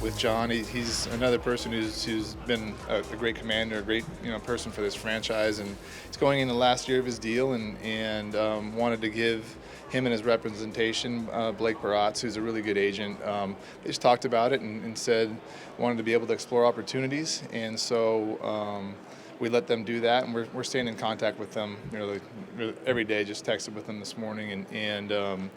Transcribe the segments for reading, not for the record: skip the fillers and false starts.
with John. He's another person who's been a great commander, a great person for this franchise, and he's going in the last year of his deal, and wanted to give him and his representation, Blake Baratz, who's a really good agent. They just talked about it and said wanted to be able to explore opportunities, and so we let them do that, and we're staying in contact with them every day. Just texted with them this morning, and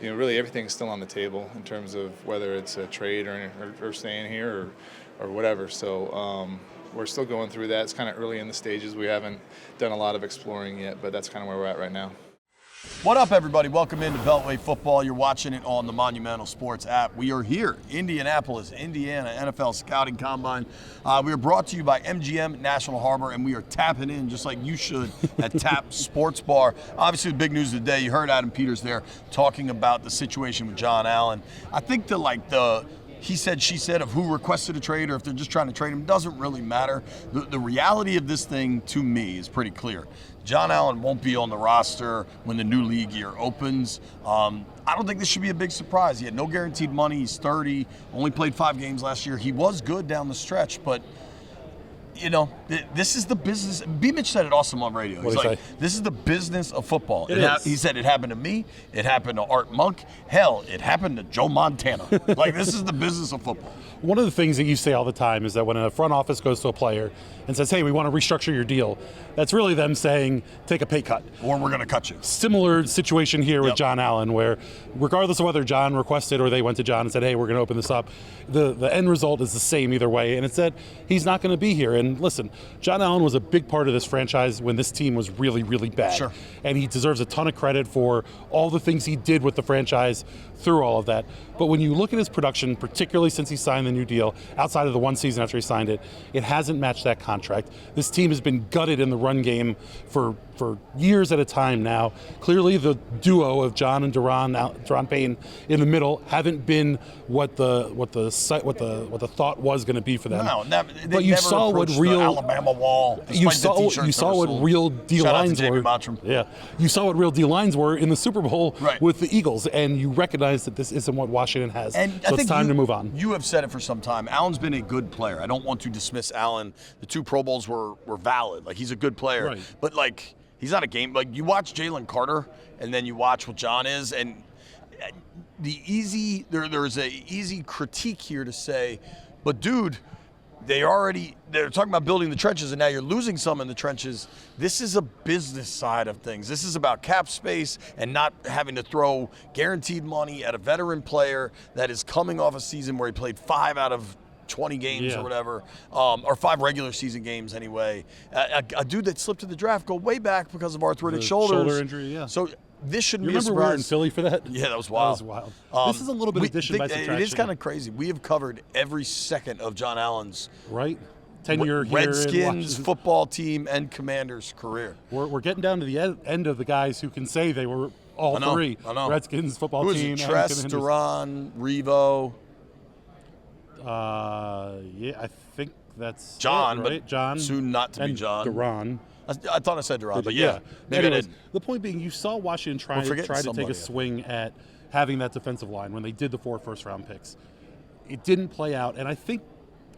really everything's still on the table in terms of whether it's a trade or staying here or whatever. So we're still going through that. It's kind of early in the stages. We haven't done a lot of exploring yet, but that's kind of where we're at right now. What up, everybody? Welcome into Beltway Football. You're watching it on the Monumental Sports app. We are here, Indianapolis, Indiana, NFL Scouting Combine. We are brought to you by MGM National Harbor, and we are tapping in just like you should at Tap Sports Bar. Obviously, the big news of the day, you heard Adam Peters there talking about the situation with John Allen. I think the he said, she said of who requested a trade or if they're just trying to trade him doesn't really matter. The reality of this thing, to me, is pretty clear. John Allen won't be on the roster when the new league year opens. I don't think this should be a big surprise. He had no guaranteed money. He's 30, only played 5 games last year. He was good down the stretch, but this is the business. B. Mitch said it awesome on radio. He's like, this is the business of football. He said it happened to me. It happened to Art Monk. Hell, it happened to Joe Montana. Like, this is the business of football. One of the things that you say all the time is that when a front office goes to a player and says, hey, we want to restructure your deal, that's really them saying, take a pay cut. Or we're going to cut you. Similar situation here with John Allen, where regardless of whether John requested or they went to John and said, hey, we're going to open this up, the end result is the same either way, and it's that he's not going to be here. And listen, John Allen was a big part of this franchise when this team was really, really bad. Sure. And he deserves a ton of credit for all the things he did with the franchise through all of that. But when you look at his production, particularly since he signed the new deal, outside of the one season after he signed it, it hasn't matched that contract. This team has been gutted in the run game for years at a time now. Clearly the duo of John and Daron Payne in the middle haven't been what the thought was going to be for them. No, but you saw what real Alabama wall. You saw what real D lines were. Yeah, you saw what real D lines were in the Super Bowl right. with the Eagles, and you recognize that this isn't what Washington has. And so it's time to move on. You have said it for some time. Allen's been a good player. I don't want to dismiss Allen. The 2 Pro Bowls were valid. Like, he's a good player, right. But like, he's not a game. Like, you watch Jalen Carter, and then you watch what John is, and there's a easy critique here to say, but dude, they're talking about building the trenches, and now you're losing some in the trenches. This is a business side of things. This is about cap space and not having to throw guaranteed money at a veteran player that is coming off a season where he played 5 out of 20 games or whatever, or 5 regular season games anyway. A dude that slipped to the draft go way back because of arthritic shoulders. Shoulder injury, yeah. So this shouldn't be a remember surprise. we were in Philly for that? Yeah, that was wild. That was wild. This is a little bit addition by subtraction. It is kind of crazy. We have covered every second of John Allen's tenure here Redskins football team and Commanders career. We're getting down to the end of the guys who can say they were all three. I know. Redskins football Who team. Is it? Tress, Duran, Revo. I think that's John, right? but John, soon not to be John. Duran. I thought I said Duran, but yeah. Maybe anyways, I didn't. The point being, you saw Washington try to take a swing at having that defensive line when they did the 4 first-round picks. It didn't play out, and I think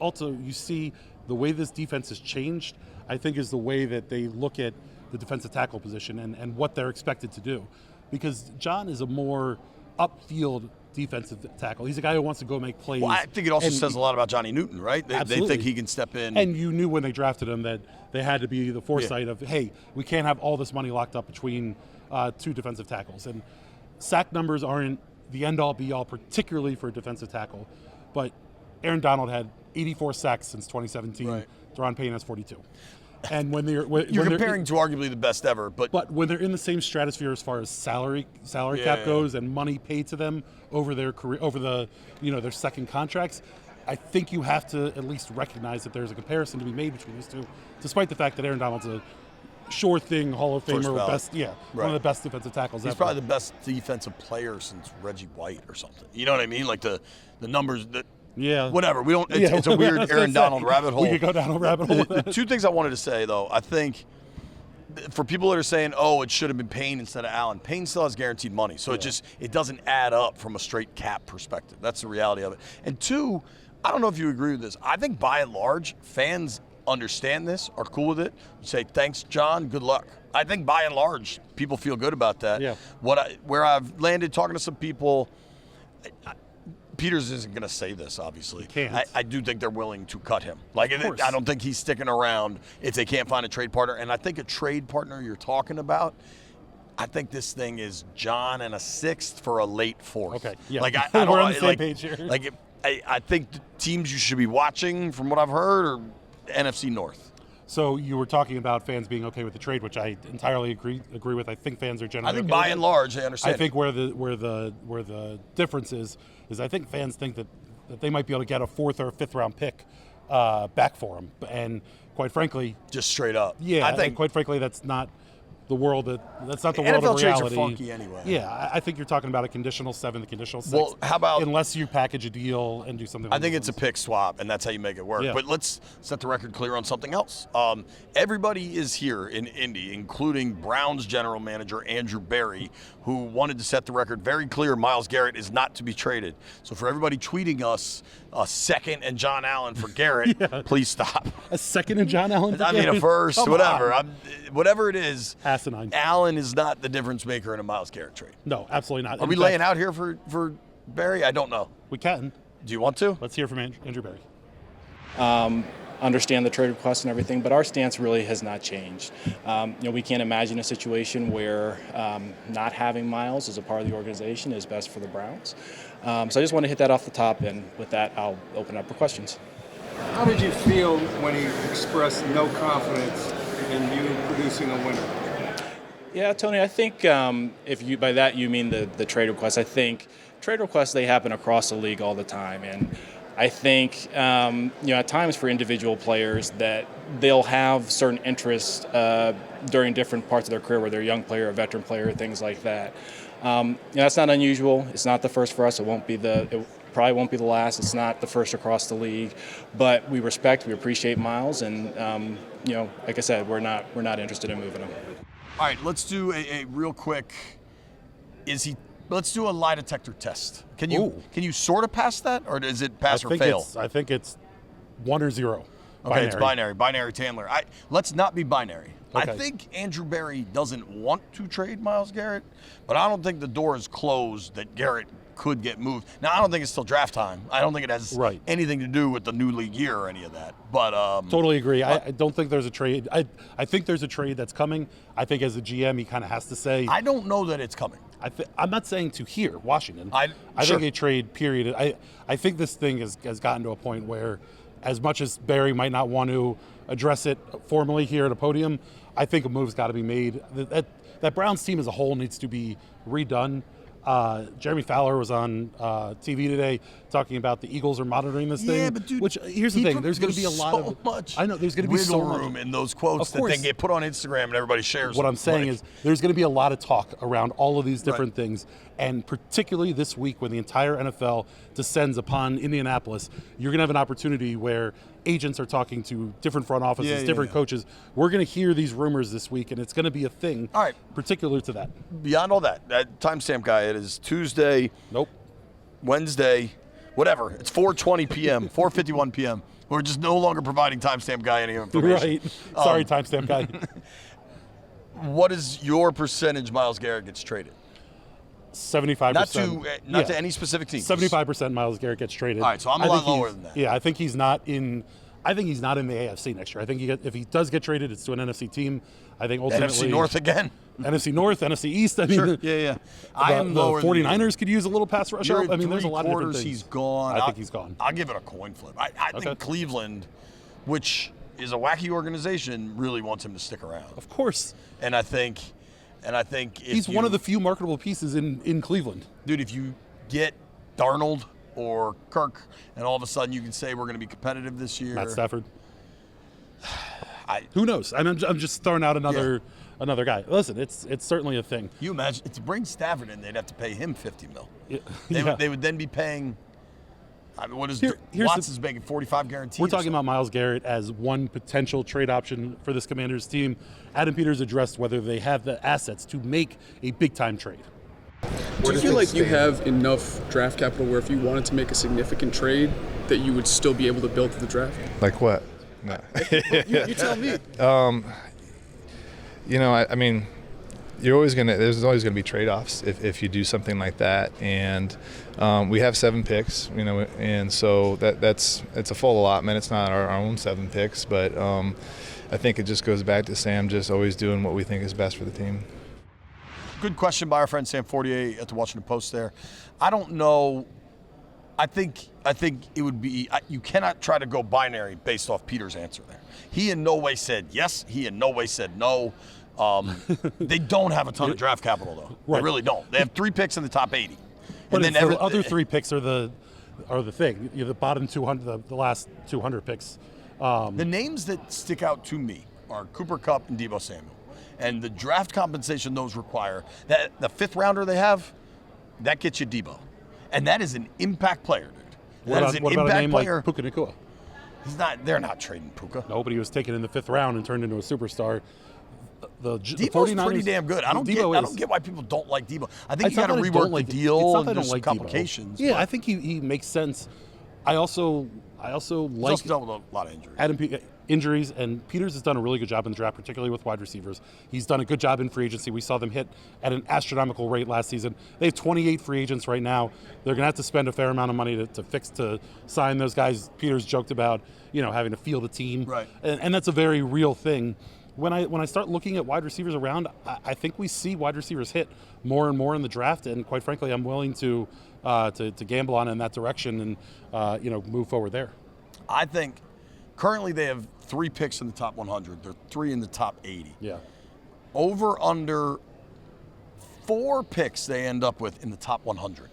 also you see the way this defense has changed, I think, is the way that they look at the defensive tackle position and what they're expected to do. Because John is a more upfield defensive tackle. He's a guy who wants to go make plays. Well, I think it also says a lot about Johnny Newton, right? They think he can step in. And you knew when they drafted him that they had to be the foresight of, hey, we can't have all this money locked up between 2 defensive tackles. And sack numbers aren't the end-all, be-all, particularly for a defensive tackle. But Aaron Donald had 84 sacks since 2017. Right. Daron Payne has 42. And when you're comparing to arguably the best ever, but when they're in the same stratosphere as far as salary cap goes and money paid to them over their career, over their second contracts, I think you have to at least recognize that there's a comparison to be made between these two, despite the fact that Aaron Donald's a sure thing Hall of Famer, one of the best defensive tackles. He's probably the best defensive player since Reggie White or something. You know what I mean? Like the numbers that. Yeah. Whatever. We don't. It's a weird Aaron Donald rabbit hole. We could go down a rabbit hole. The 2 things I wanted to say, though, I think for people that are saying, "Oh, it should have been Payne instead of Allen," Payne still has guaranteed money, so it doesn't add up from a straight cap perspective. That's the reality of it. And 2, I don't know if you agree with this. I think by and large, fans understand this, are cool with it. Say, thanks, John, good luck. I think by and large, people feel good about that. Yeah. Where I've landed talking to some people, Peters isn't going to say this, obviously. He can't. I do think they're willing to cut him. Like, Of course. I don't think he's sticking around if they can't find a trade partner. And I think a trade partner you're talking about, I think this thing is John and a sixth for a late fourth. Okay, yeah. Like, We're on the same page here. Like, I think the teams you should be watching, from what I've heard, are NFC North. So you were talking about fans being okay with the trade, which I entirely agree with. I think fans are generally. I think okay by with and it. large they understand. I think where the difference is I think fans think that they might be able to get a 4th or 5th round pick back for him, and quite frankly, just straight up. yeah, I think and quite frankly, that's not the world that's not the NFL world of trades are reality. funky anyway. Yeah, I think you're talking about a conditional 7th, a conditional 6th. Well, how about- unless you package a deal and do something? I think it's a pick swap, and that's how you make it work. Yeah. But let's set the record clear on something else. Everybody is here in Indy, including Browns general manager Andrew Berry, who wanted to set the record very clear Myles Garrett is not to be traded. So for everybody tweeting us a second and John Allen for Garrett, please stop. a second and John Allen. I mean, a first, Come whatever. on. Whatever it is, Asinine. Allen is not the difference maker in a Myles Garrett trade. No, absolutely not. Are we laying out here for Berry? I don't know. We can. Do you want to? Let's hear from Andrew Berry. Understand the trade request and everything, but our stance really has not changed. We can't imagine a situation where not having Myles as a part of the organization is best for the Browns. So I just want to hit that off the top, and with that, I'll open up for questions. How did you feel when he expressed no confidence in you producing a winner? Yeah, Tony, I think if you by that you mean the trade request, I think trade requests, they happen across the league all the time, and I think at times for individual players that they'll have certain interests during different parts of their career, whether they're a young player, a veteran player, things like that. That's not unusual. It's not the first for us. It probably won't be the last. It's not the first across the league, but we appreciate Myles, and like I said, we're not interested in moving him. All right, let's do a real quick. Let's do a lie detector test. Can you sort of pass that, or is it pass or fail? I think it's 1 or 0. Okay, it's binary. Binary Tandler. Let's not be binary. Okay. I think Andrew Berry doesn't want to trade Myles Garrett, but I don't think the door is closed that Garrett could get moved. Now, I don't think it's still draft time. I don't think it has anything to do with the new league year or any of that. But totally agree. I don't think there's a trade. I think there's a trade that's coming. I think as a GM, he kind of has to say. I don't know that it's coming. I'm not saying to here, Washington. I sure. think a trade, period. I think this thing has gotten to a point where, as much as Barry might not want to address it formally here at a podium, I think a move's got to be made. That Browns team as a whole needs to be redone. Jeremy Fowler was on TV today talking about the Eagles are monitoring this thing. Yeah, but dude, which here's the thing: there's going to be a lot of much. I know there's going to be so wiggle much room in those quotes that then get put on Instagram and everybody shares. What I'm saying is there's going to be a lot of talk around all of these different Right. things, and particularly this week when the entire NFL descends upon Indianapolis, you're going to have an opportunity where agents are talking to different front offices, different coaches. We're going to hear these rumors this week, and it's going to be a thing. All right. Particular to that. Beyond all that timestamp guy, it is Tuesday, Nope. Wednesday, whatever. It's 4:20 p.m., 4:51 p.m. We're just no longer providing timestamp guy any information. Right. Sorry, timestamp guy. What is your percentage Myles Garrett gets traded? 75%. Not to any specific team. 75% Myles Garrett gets traded. All right, so I'm a lot lower than that. Yeah, I think he's not in the AFC next year. I think if he does get traded, it's to an NFC team. I think ultimately NFC North again. NFC North, NFC East. I mean, Sure. Yeah. I am the lower than 49ers could use a little pass rush help. I mean, there's a lot of different things. He's gone. I think he's gone. I'll give it a coin flip. I think Cleveland, which is a wacky organization, really wants him to stick around. Of course. And I think He's one of the few marketable pieces in Cleveland. Dude, if you get Darnold or Kirk, and all of a sudden you can say we're going to be competitive this year. Matt Stafford. Who knows? I'm just throwing out another guy. Listen, it's certainly a thing. You imagine to bring Stafford in, they'd have to pay him $50 million. Yeah. They would then be paying. I mean, what is here's Watson's making 45 guaranteed? We're talking about Myles Garrett as one potential trade option for this Commanders team. Adam Peters addressed whether they have the assets to make a big-time trade. Do you feel like you have enough draft capital where if you wanted to make a significant trade, that you would still be able to build to the draft? Like what? No. You tell me. I mean, there's always gonna be trade-offs if you do something like that, and we have 7 picks, and so it's a full allotment. It's not our own 7 picks, but I think it just goes back to Sam just always doing what we think is best for the team. Good question by our friend Sam Fortier at the Washington Post there. I don't know. I think it would be – you cannot try to go binary based off Peter's answer there. He in no way said yes. He in no way said no. They don't have a ton of draft capital, though. Right. They really don't. They have 3 picks in the top 80. But then the other 3 picks are the thing. The bottom 200, the last 200 picks. The names that stick out to me are Cooper Kupp and Deebo Samuel. And the draft compensation those require, that the 5th rounder they have, that gets you Deebo. And that is an impact player, dude. That is an what about a impact name player. like Puka Nacua? They're not trading Puka. Nobody was taken in the 5th round and turned into a superstar. The Deebo's 49ers, pretty damn good. I don't get why people don't like Deebo. I think you got to rework the deal. It's not and that I there's don't like complications. Deebo. Yeah, I think he makes sense. I also He's like also dealt with a lot of injuries. Injuries, and Peters has done a really good job in the draft, particularly with wide receivers. He's done a good job in free agency. We saw them hit at an astronomical rate last season. They have 28 free agents right now. They're going to have to spend a fair amount of money to sign those guys. Peters joked about having to field a team, right? And that's a very real thing. When I start looking at wide receivers around, I think we see wide receivers hit more and more in the draft, and quite frankly, I'm willing to gamble on it in that direction and move forward there. I think currently they have 3 picks in the top 100. They're 3 in the top 80. Yeah. Over under 4 picks they end up with in the top 100.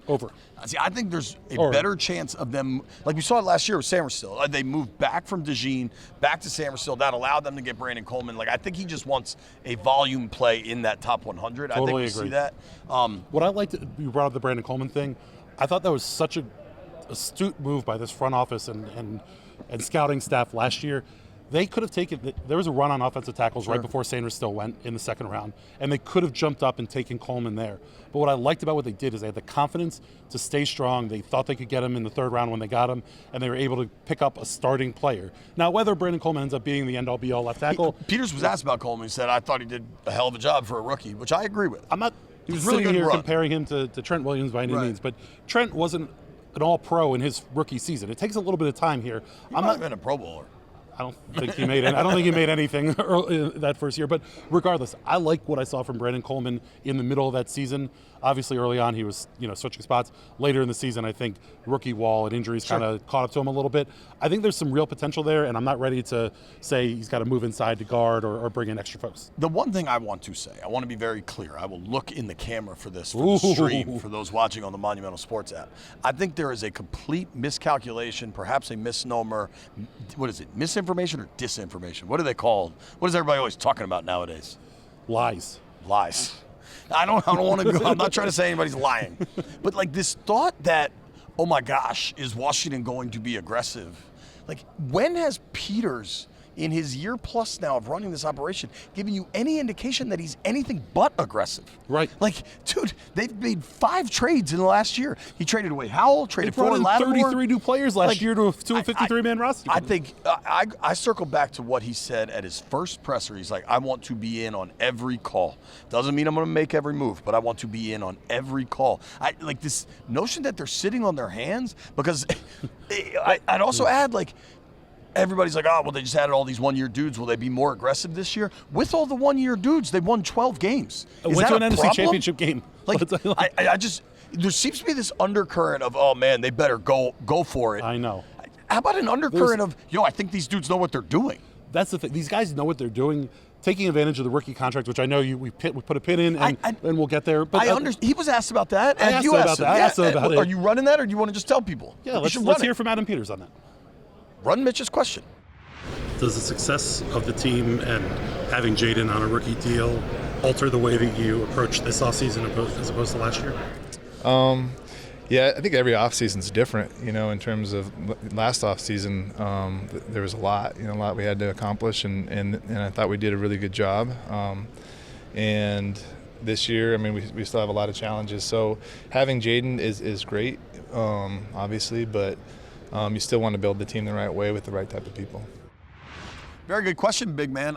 Over. See, I think there's a better chance of them, like we saw it last year with Samerstill. They moved back from DeJean back to Samerstill. That allowed them to get Brandon Coleman. Like, I think he just wants a volume play in that top 100. Totally I think we agree. see that. What I liked, you brought up the Brandon Coleman thing. I thought that was such a astute move by this front office and scouting staff last year. They could have taken – there was a run on offensive tackles right before Samerstill went in the 2nd round, and they could have jumped up and taken Coleman there. But what I liked about what they did is they had the confidence to stay strong. They thought they could get him in the 3rd round when they got him, and they were able to pick up a starting player. Now, whether Brandon Coleman ends up being the end-all, be-all left tackle – Peters was asked about Coleman. He said, I thought he did a hell of a job for a rookie, which I agree with. I'm not he was really sitting good here run. comparing him to Trent Williams by any means, but Trent wasn't an all-pro in his rookie season. It takes a little bit of time here. He might have been a Pro Bowler. I don't think he made it. I don't think he made anything early, that first year. But regardless, I like what I saw from Brandon Coleman in the middle of that season. Obviously, early on, he was switching spots. Later in the season, I think rookie wall and injuries kind of caught up to him a little bit. I think there's some real potential there, and I'm not ready to say he's got to move inside to guard or bring in extra folks. The one thing I want to say, I want to be very clear. I will look in the camera for this, for the stream, for those watching on the Monumental Sports app. I think there is a complete miscalculation, perhaps a misnomer. What is it, misinformation or disinformation? What are they called? What is everybody always talking about nowadays? Lies. I don't want to go. I'm not trying to say anybody's lying. But like this thought that, oh my gosh, is Washington going to be aggressive? Like, when has Peters, in his year plus now of running this operation, given you any indication that he's anything but aggressive? Right. Like, dude, they've made 5 trades in the last year. He traded away Howell, traded They brought for in Lattimore. 33 new players last year to a 53-man roster. I think I circle back to what he said at his first presser. He's like, I want to be in on every call. Doesn't mean I'm going to make every move, but I want to be in on every call. I like this notion that they're sitting on their hands, because I'd also add, like, everybody's like, oh, well, they just added all these one-year dudes. Will they be more aggressive this year? With all the one-year dudes, they've won 12 games. Is went that to an a NFC problem? Championship game. Like, I just, there seems to be this undercurrent of, oh man, they better go for it. I know. How about an undercurrent of, I think these dudes know what they're doing. That's the thing. These guys know what they're doing, taking advantage of the rookie contract, which I know we put a pin in, and we'll get there. But he was asked about that. I asked him about that. I asked him about it. Are you running that, or do you want to just tell people? Yeah, let's hear from Adam Peters on that. Run Mitch's question. Does the success of the team and having Jaden on a rookie deal alter the way that you approach this offseason as opposed to last year? Yeah, I think every offseason's different, in terms of last offseason. There was a lot we had to accomplish, and I thought we did a really good job. And this year. I mean, we still have a lot of challenges. So having Jaden is great, obviously, but you still want to build the team the right way with the right type of people. Very good question, big man.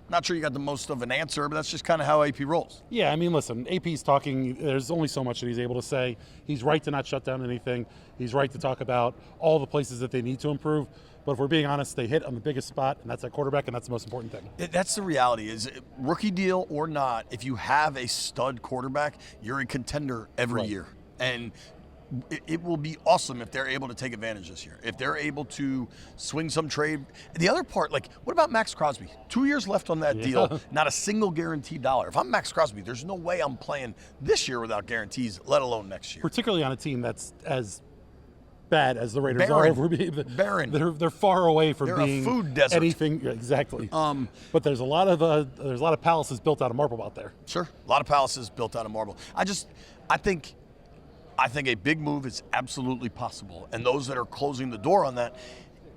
Not sure you got the most of an answer, but that's just kind of how AP rolls. Yeah, I mean, listen, AP's talking, there's only so much that he's able to say. He's right to not shut down anything. He's right to talk about all the places that they need to improve. But if we're being honest, they hit on the biggest spot, and that's at quarterback, and that's the most important thing. That's the reality. Is rookie deal or not, if you have a stud quarterback, you're a contender every year. And it will be awesome if they're able to take advantage this year. If they're able to swing some trade. The other part, like, what about Max Crosby? 2 years left on that deal, not a single guaranteed dollar. If I'm Max Crosby, there's no way I'm playing this year without guarantees, let alone next year. Particularly on a team that's as bad as the Raiders are. Barren. They're far away from being a food desert. Anything. Exactly. But there's a lot of palaces built out of marble out there. Sure, a lot of palaces built out of marble. I think a big move is absolutely possible. And those that are closing the door on that,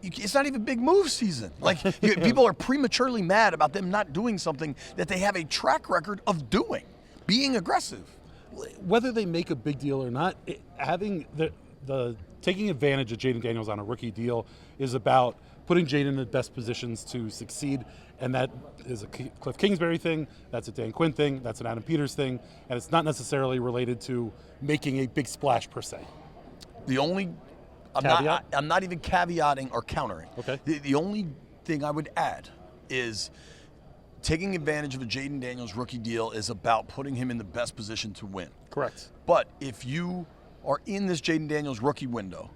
it's not even big move season. Like, people are prematurely mad about them not doing something that they have a track record of doing, being aggressive. Whether they make a big deal or not, having the taking advantage of Jaden Daniels on a rookie deal is about putting Jaden in the best positions to succeed. And that is a Cliff Kingsbury thing, that's a Dan Quinn thing, that's an Adam Peters thing, and it's not necessarily related to making a big splash per se. I'm not even caveating or countering. Okay. The only thing I would add is taking advantage of a Jaden Daniels rookie deal is about putting him in the best position to win. Correct. But if you are in this Jaden Daniels rookie window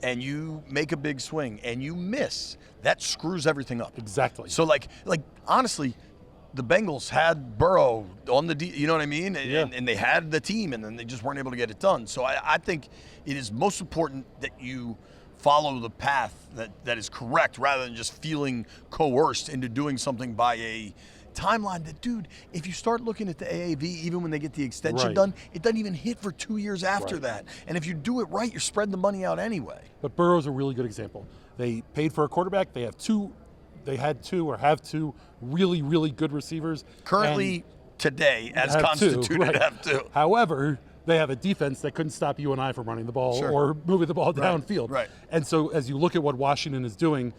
and you make a big swing and you miss, that screws everything up. Exactly. So, like honestly, the Bengals had Burrow on the you know what I mean? And they had the team, and then they just weren't able to get it done. So I think it is most important that you follow the path that is correct rather than just feeling coerced into doing something by a timeline that, dude, if you start looking at the AAV, even when they get the extension done, it doesn't even hit for 2 years after that. And if you do it right, you're spreading the money out anyway. But Burrow's a really good example. They paid for a quarterback. They have two really, really good receivers. Currently, today, as constituted, have two. However, they have a defense that couldn't stop you and I from running the ball or moving the ball downfield. Right. And so as you look at what Washington is doing,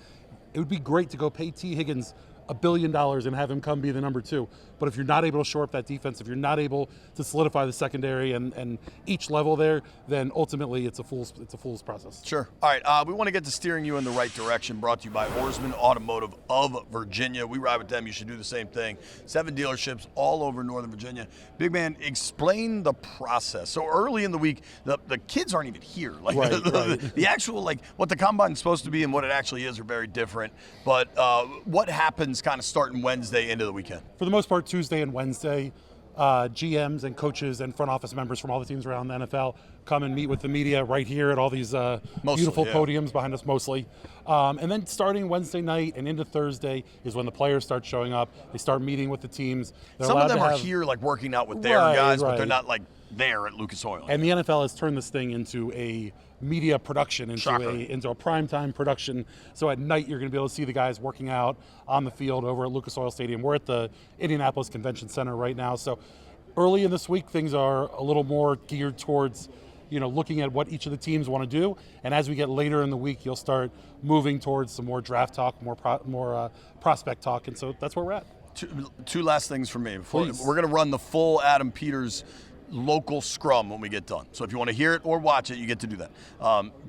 it would be great to go pay T. Higgins $1 billion and have him come be the number 2. But if you're not able to shore up that defense, if you're not able to solidify the secondary and each level there, then ultimately it's a fool's process. Sure. All right. We want to get to steering you in the right direction. Brought to you by Oarsman Automotive of Virginia. We ride with them. You should do the same thing. 7 dealerships all over Northern Virginia. Big man, explain the process. So early in the week, the kids aren't even here. Like the actual, like what the combine is supposed to be and what it actually is are very different. But what happens kind of starting Wednesday into the weekend? For the most part, Tuesday and Wednesday, GMs and coaches and front office members from all the teams around the NFL come and meet with the media right here at all these beautiful podiums behind us mostly. And then starting Wednesday night and into Thursday is when the players start showing up. They start meeting with the teams. Some of them are here like working out with their guys, but they're not like there at Lucas Oil. And the NFL has turned this thing into a media production, into a primetime production. So at night you're going to be able to see the guys working out on the field over at Lucas Oil Stadium. We're at the Indianapolis Convention Center right now. So early in this week things are a little more geared towards looking at what each of the teams want to do. And as we get later in the week, you'll start moving towards some more draft talk, more prospect talk. And so that's where we're at. Two last things for me. Please. We're going to run the full Adam Peters local scrum when we get done. So if you want to hear it or watch it, you get to do that.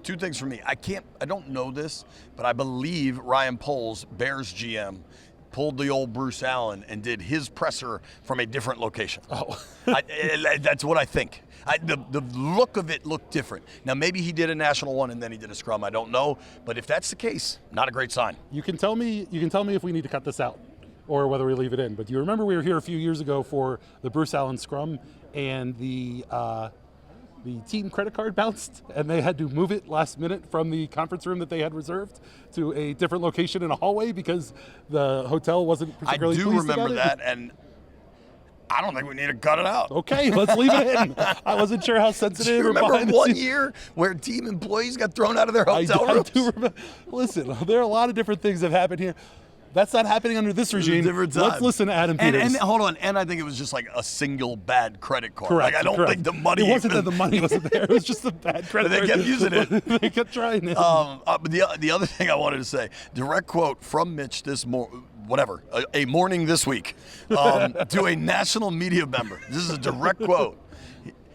2 things for me. I don't know this, but I believe Ryan Poles, Bears GM, pulled the old Bruce Allen and did his presser from a different location. That's what I think. The look of it looked different. Now, maybe he did a national one and then he did a scrum. I don't know. But if that's the case, not a great sign. You can tell me if we need to cut this out or whether we leave it in. But do you remember we were here a few years ago for the Bruce Allen scrum and the team credit card bounced and they had to move it last minute from the conference room that they had reserved to a different location in a hallway because the hotel wasn't particularly pleased about it? I do remember that, and I don't think we need to cut it out. Okay, let's leave it in. I wasn't sure how sensitive. Do you remember one year where team employees got thrown out of their hotel rooms? I do remember. Listen, there are a lot of different things that have happened here. That's not happening under this regime. Different time. Let's listen to Adam Peters. And hold on, and I think it was just like a single bad credit card. Correct. Like I don't correct. think the money. It wasn't that the money wasn't there. It was just the bad credit. They kept using it. They kept trying it. But the other thing I wanted to say, direct quote from Mitch a morning this week, to a national media member. This is a direct quote.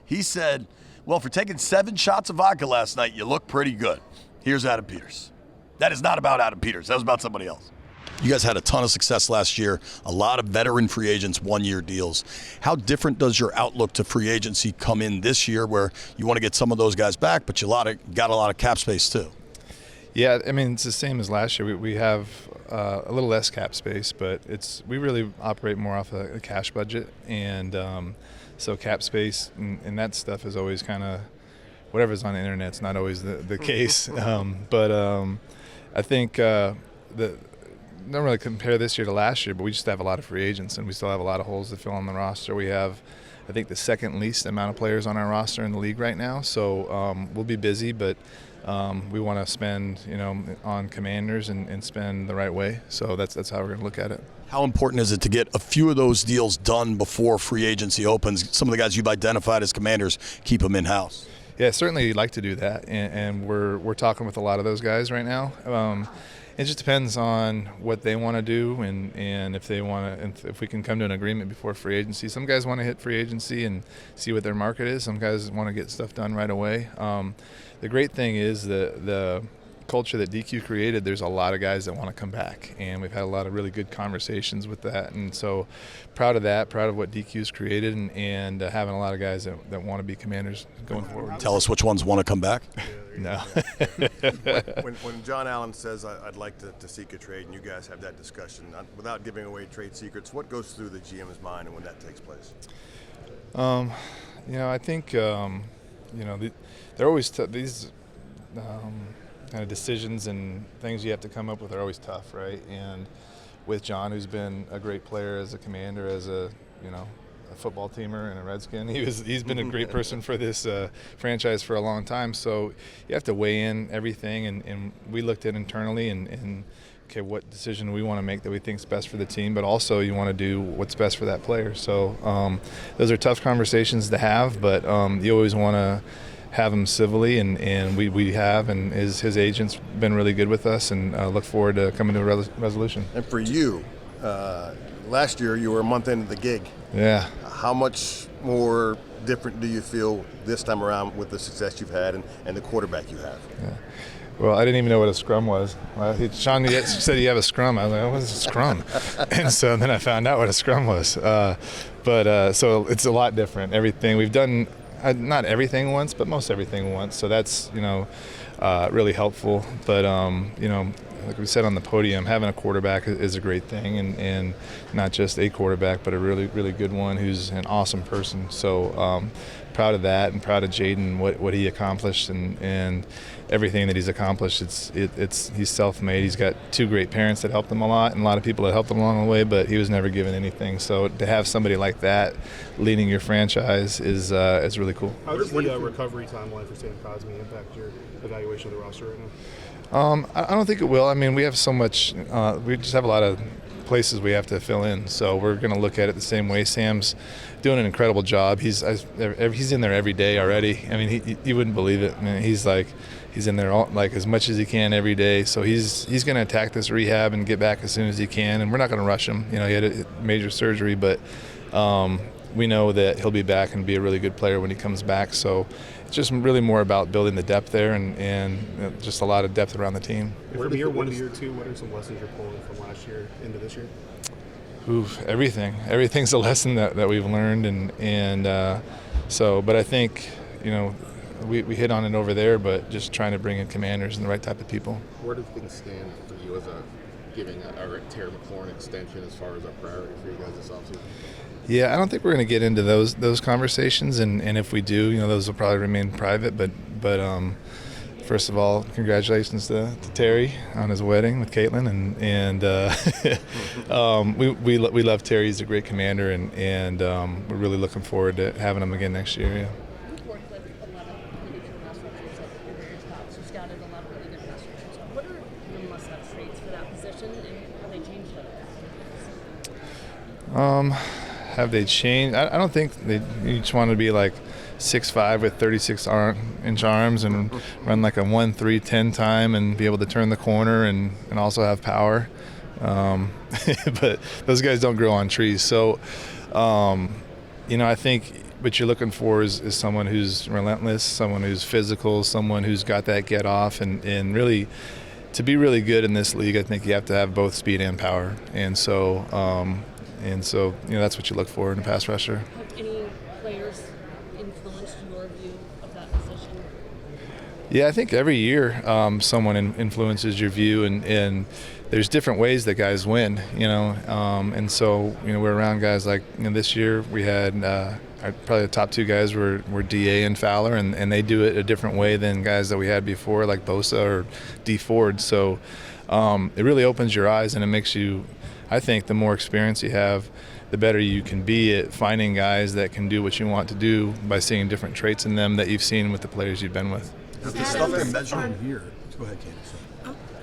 He said, "Well, for taking 7 shots of vodka last night, you look pretty good." Here's Adam Peters. That is not about Adam Peters. That was about somebody else. You guys had a ton of success last year, a lot of veteran free agents, 1-year deals. How different does your outlook to free agency come in this year where you want to get some of those guys back, but you got a lot of cap space too? Yeah, I mean, it's the same as last year. We have a little less cap space, but we really operate more off a cash budget. And so cap space and that stuff is always kind of whatever's on the internet's not always the case. But I think don't really compare this year to last year, but we just have a lot of free agents and we still have a lot of holes to fill on the roster. We have, I think, the second least amount of players on our roster in the league right now. So we'll be busy, but we want to spend, on commanders and spend the right way. So that's how we're going to look at it. How important is it to get a few of those deals done before free agency opens? Some of the guys you've identified as commanders, keep them in-house. Yeah, certainly like to do that, and we're talking with a lot of those guys right now. It just depends on what they want to do and if they want to, and if we can come to an agreement before free agency. Some guys want to hit free agency and see what their market is. Some guys want to get stuff done right away. The great thing is the culture that DQ created, there's a lot of guys that want to come back, and we've had a lot of really good conversations with that, and so proud of that, proud of what DQ's created, and having a lot of guys that want to be commanders going forward. Tell us which ones want to come back. No. when John Allen says I'd like to seek a trade, and you guys have that discussion, without giving away trade secrets, what goes through the GM's mind and when that takes place? I think they're always these kind of decisions and things you have to come up with are always tough, right? And with John, who's been a great player as a commander, as a football teamer and a Redskin, he's been a great person for this franchise for a long time. So you have to weigh in everything, and we looked at internally and okay, what decision we want to make that we think is best for the team, but also you want to do what's best for that player. So those are tough conversations to have, but you always want to have him civilly, and we have, and his agent's been really good with us, and look forward to coming to a resolution. And for you, last year you were a month into the gig. Yeah. How much more different do you feel this time around with the success you've had and the quarterback you have? Yeah. Well, I didn't even know what a scrum was. Sean said you have a scrum. I was like, what's a scrum? And so then I found out what a scrum was. So it's a lot different. Everything we've done, not everything once, but most everything once. So that's, really helpful. But, like we said on the podium, having a quarterback is a great thing, and not just a quarterback, but a really, really good one who's an awesome person. So proud of that, and proud of Jaden, what he accomplished, and everything that he's accomplished. He's self-made. He's got 2 great parents that helped him a lot, and a lot of people that helped him along the way, but he was never given anything. So to have somebody like that leading your franchise is really cool. How does the recovery timeline for Sam Cosme impact your evaluation of the roster right now? I don't think it will. I mean, we have so much. We just have a lot of places we have to fill in, so we're going to look at it the same way. Sam's doing an incredible job. He's in there every day already. I mean, you wouldn't believe it. I mean, he's in there as much as he can every day. So he's going to attack this rehab and get back as soon as he can. And we're not going to rush him. He had a major surgery, but we know that he'll be back and be a really good player when he comes back. So it's just really more about building the depth there and just a lot of depth around the team. From year 1 to year 2, what are some lessons you're pulling from last year into this year? Everything. Everything's a lesson that we've learned, but I think we hit on it over there, but just trying to bring in commanders and the right type of people. Where do things stand for you as giving Terry McLaurin extension as far as a priority for you guys this offseason? Yeah, I don't think we're going to get into those conversations, and if we do, those will probably remain private. But first of all, congratulations to Terry on his wedding with Caitlin, and we love Terry. He's a great commander, and we're really looking forward to having him again next year. Yeah. You've worked with a lot of really good pass rushers at your various stops. You've scouted a lot of really good pass rushers. What are your must-have traits for that position, and have they changed Have they changed? I don't think they each want to be like 6'5" with 36-inch arms and run like a 1-3-10 time and be able to turn the corner and also have power. But those guys don't grow on trees. So, I think what you're looking for is someone who's relentless, someone who's physical, someone who's got that get off. And really, to be really good in this league, I think you have to have both speed and power. And so that's what you look for in a pass rusher. Have any players influenced your view of that position? Yeah, I think every year someone influences your view, and there's different ways that guys win, and so we're around guys like this year we had probably the top two guys were DA and Fowler, and they do it a different way than guys that we had before like Bosa or D Ford. So it really opens your eyes, and it makes you, I think, the more experience you have, the better you can be at finding guys that can do what you want to do by seeing different traits in them that you've seen with the players you've been with. The stuff they're measuring here. Go ahead, Candace.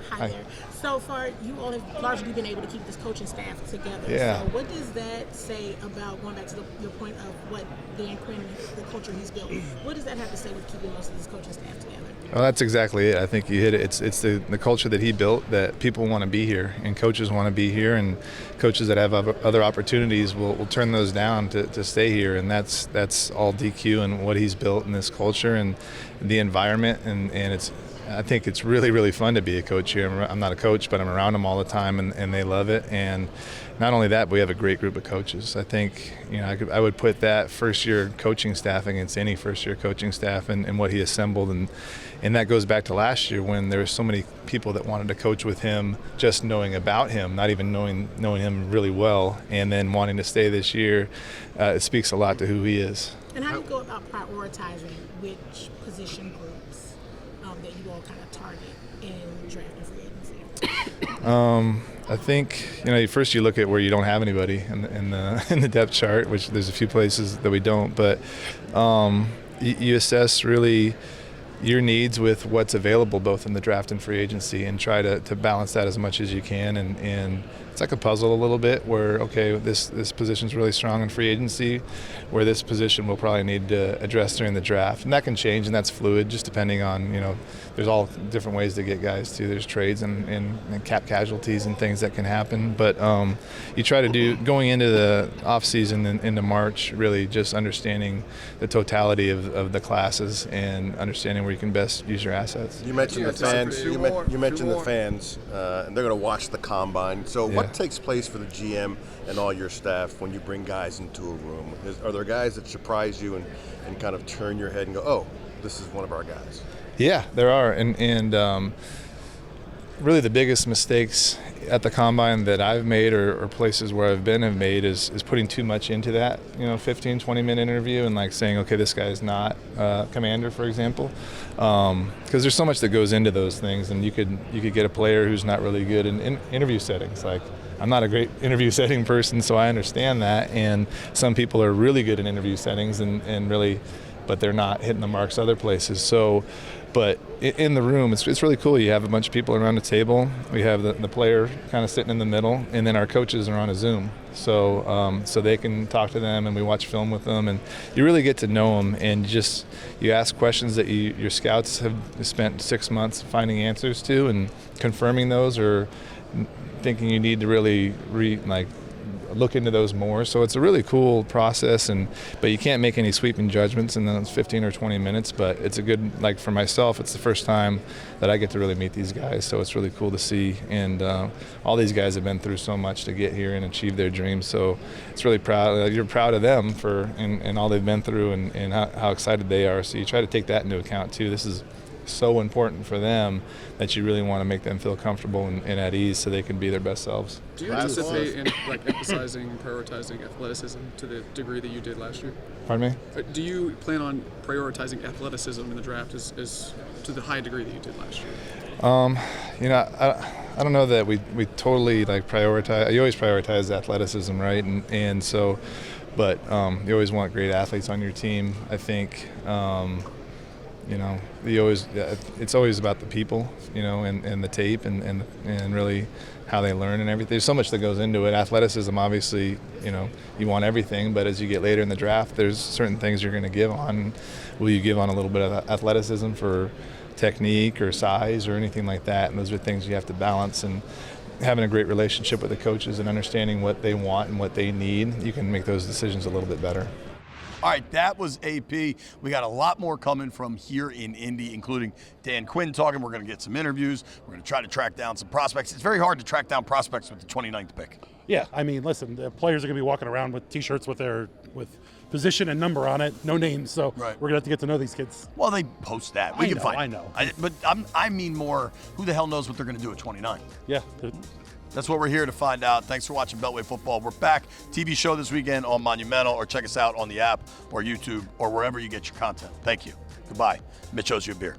Hi there. So far, you all have largely been able to keep this coaching staff together. Yeah. So what does that say about, going back to your point of what Dan Quinn, the culture he's built, what does that have to say with keeping most of this coaching staff together? Well, that's exactly it. I think you hit it. It's the culture that he built, that people want to be here, and coaches want to be here, and coaches that have other opportunities will turn those down to stay here, and that's all DQ and what he's built in this culture and the environment, and it's. I think it's really, really fun to be a coach here. I'm not a coach, but I'm around them all the time, and they love it. And not only that, but we have a great group of coaches. I think I would put that first-year coaching staff against any first-year coaching staff and what he assembled. And that goes back to last year when there were so many people that wanted to coach with him, just knowing about him, not even knowing him really well, and then wanting to stay this year. It speaks a lot to who he is. And how do you go about prioritizing which position groups that you all kind of target in draft and free agency? I think first you look at where you don't have anybody in the depth chart, which there's a few places that we don't, but you assess really your needs with what's available both in the draft and free agency, and try to balance that as much as you can. And it's like a puzzle a little bit where, okay, this position's really strong in free agency, where this position we'll probably need to address during the draft. And that can change, and that's fluid, just depending on, there's all different ways to get guys too. There's trades and cap casualties and things that can happen. But you try to do, going into the off season and into March, really just understanding the totality of the classes and understanding where you can best use your assets. You mentioned the fans. You mentioned the fans, and they're going to watch the combine. So what takes place for the GM and all your staff when you bring guys into a room? Are there guys that surprise you and kind of turn your head and go, oh, this is one of our guys? Yeah, there are, and really the biggest mistakes at the combine that I've made or places where I've been have made is putting too much into that 15, 20-minute interview and like saying, okay, this guy's not commander, for example, because there's so much that goes into those things, and you could get a player who's not really good in interview settings. Like, I'm not a great interview setting person, so I understand that, and some people are really good in interview settings and really, but they're not hitting the marks other places. So, but in the room, it's really cool. You have a bunch of people around the table. We have the player kind of sitting in the middle, and then our coaches are on a Zoom. So they can talk to them, and we watch film with them, and you really get to know them, and you ask questions that your scouts have spent 6 months finding answers to and confirming those, or thinking you need to really look into those more. So it's a really cool process, but you can't make any sweeping judgments in those 15 or 20 minutes. But it's a good, like for myself, it's the first time that I get to really meet these guys. So it's really cool to see. And all these guys have been through so much to get here and achieve their dreams. So it's really proud. You're proud of them and all they've been through and how excited they are. So you try to take that into account too. This is so important for them that you really want to make them feel comfortable and at ease so they can be their best selves. Do you anticipate emphasizing and prioritizing athleticism to the degree that you did last year? Pardon me? Do you plan on prioritizing athleticism in the draft as to the high degree that you did last year? I don't know that we totally prioritize. You always prioritize athleticism, right? And so, but you always want great athletes on your team. I think it's always about the people, and the tape and really how they learn and everything. There's so much that goes into it. Athleticism, obviously, you want everything, but as you get later in the draft, there's certain things you're going to give on. Will you give on a little bit of athleticism for technique or size or anything like that? And those are things you have to balance. And having a great relationship with the coaches and understanding what they want and what they need, you can make those decisions a little bit better. All right, that was AP. We got a lot more coming from here in Indy, including Dan Quinn talking. We're going to get some interviews. We're going to try to track down some prospects. It's very hard to track down prospects with the 29th pick. Yeah, I mean, listen, the players are going to be walking around with T-shirts with position and number on it, no names. So right. We're going to have to get to know these kids. Well, they post that. We can find. I know. But I mean more, who the hell knows what they're going to do at 29? Yeah. That's what we're here to find out. Thanks for watching Beltway Football. We're back. TV show this weekend on Monumental, or check us out on the app or YouTube or wherever you get your content. Thank you. Goodbye. Mitch owes you a beer.